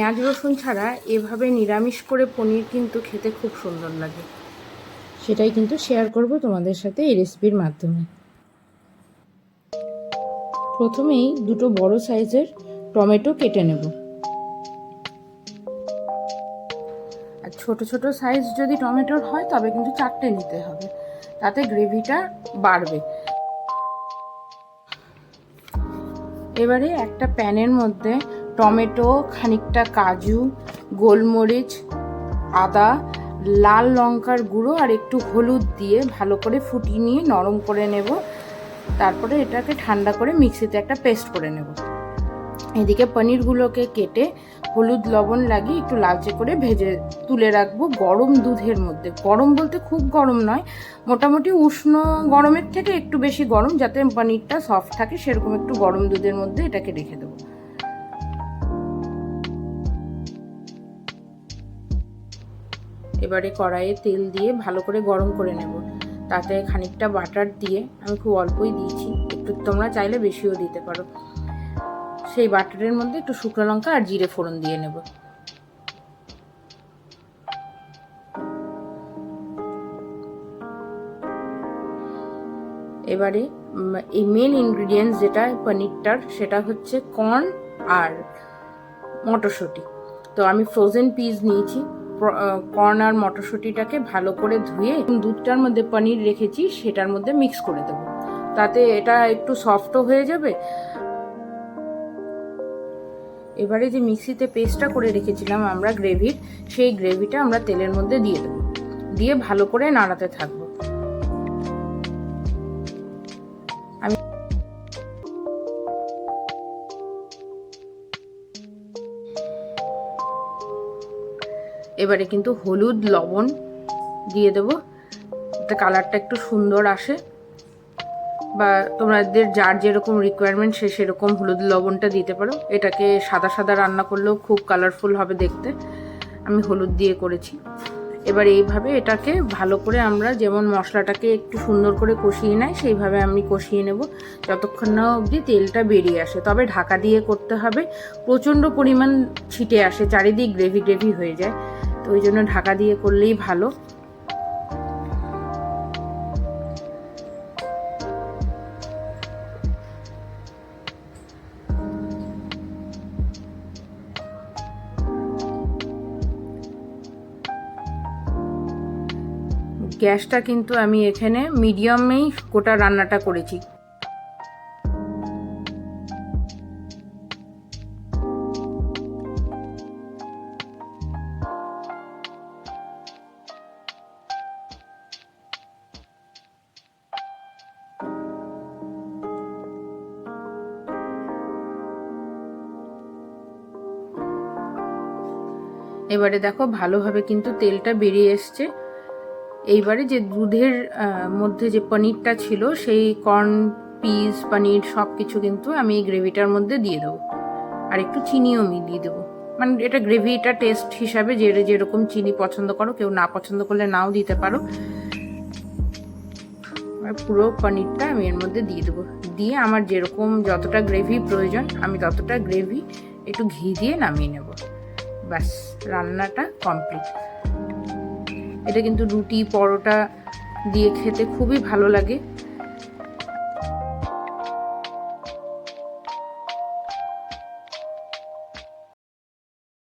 পেঁয়াজ রসুন ছাড়া এভাবে নিরামিষ করে পনির কিন্তু খেতে খুব সুন্দর লাগে। সেটাই কিন্তু শেয়ার করব তোমাদের সাথে এই রেসিপির মাধ্যমে। প্রথমেই দুটো বড় সাইজের টমেটো কেটে নেব। আর ছোট ছোট সাইজ যদি টমেটোর হয় তবে কিন্তু 4টে নিতে হবে, তাতে গ্রেভিটা বাড়বে। এবারে একটা প্যানের মধ্যে টমেটো, খানিকটা কাজু, গোলমরিচ, আদা, লাল লঙ্কার গুঁড়ো আর একটু হলুদ দিয়ে ভালো করে ফুটিয়ে নিয়ে নরম করে নেব। তারপরে এটাকে ঠান্ডা করে মিক্সিতে একটা পেস্ট করে নেব। এদিকে পনিরগুলোকে কেটে হলুদ লবণ লাগিয়ে একটু লালচে করে ভেজে তুলে রাখবো গরম দুধের মধ্যে। গরম বলতে খুব গরম নয়, মোটামুটি উষ্ণ গরমের থেকে একটু বেশি গরম, যাতে পনিরটা সফট থাকে সেরকম একটু গরম দুধের মধ্যে এটাকে রেখে দেবো। এবারে কড়াইয়ে তেল দিয়ে ভালো করে গরম করে নেব। তাতে খানিকটা বাটার দিয়ে, আমি খুব অল্পই দিয়েছি, একটু তোমরা চাইলে বেশিও দিতে পারো। সেই বাটারের মধ্যে একটু শুকনো লঙ্কা আর জিরে ফোড়ন দিয়ে নেব। এবারে এই মেন ইনগ্রিডিয়েন্টস যেটা পনিরটার, সেটা হচ্ছে কর্ন আর মটরশুঁটি। তো আমি ফ্রোজেন পিস নিয়েছি। কর্ন আর মটরশুঁটিটাকে ভালো করে ধুয়ে দুধটার মধ্যে পনির রেখেছি সেটার মধ্যে মিক্স করে দেবো, তাতে এটা একটু সফটও হয়ে যাবে। এবারে যে মিক্সিতে পেস্টটা করে রেখেছিলাম আমরা গ্রেভির, সেই গ্রেভিটা আমরা তেলের মধ্যে দিয়ে দেবো, দিয়ে ভালো করে নাড়াতে থাকবো। এবারে কিন্তু হলুদ লবণ দিয়ে দেবো, যাতে কালারটা একটু সুন্দর আসে, বা তোমাদের যার যেরকম রিকোয়ারমেন্ট সে সেরকম হলুদ লবণটা দিতে পারো। এটাকে সাদা সাদা রান্না করলেও খুব কালারফুল হবে দেখতে, আমি হলুদ দিয়ে করেছি। এবার এইভাবে এটাকে ভালো করে আমরা যেমন মশলাটাকে একটু সুন্দর করে কষিয়ে নেয় সেইভাবে আমি কষিয়ে নেব যতক্ষণ না অবধি তেলটা বেরিয়ে আসে। তবে ঢাকা দিয়ে করতে হবে, প্রচণ্ড পরিমাণ ছিটে আসে, চারিদিক গ্রেভি গ্রেভি হয়ে যায়, তো ওই জন্য ঢাকা দিয়ে করলেই ভালো। গ্যাসটা কিন্তু আমি এখানে মিডিয়ামেই গোটা রান্নাটা করেছি। এবারে দেখো ভালোভাবে কিন্তু তেলটা বেরিয়ে এসছে। এইবারে যে দুধের মধ্যে যে পনিরটা ছিল, সেই কর্ন পিস পনির সব কিছু কিন্তু আমি এই গ্রেভিটার মধ্যে দিয়ে দেবো, আর একটু চিনিও মিলিয়ে দেবো। মানে এটা গ্রেভিটা টেস্ট হিসাবে যেরকম চিনি পছন্দ করো, কেউ না পছন্দ করলে নাও দিতে পারো। পুরো পনিরটা আমি এর মধ্যে দিয়ে দেবো, দিয়ে আমার যেরকম যতটা গ্রেভি প্রয়োজন আমি ততটা গ্রেভি একটু ঘি দিয়ে নামিয়ে নেব। ব্যাস, রান্নাটা কমপ্লিট। এটা কিন্তু রুটি পরোটা দিয়ে খেতে খুবই ভালো লাগে।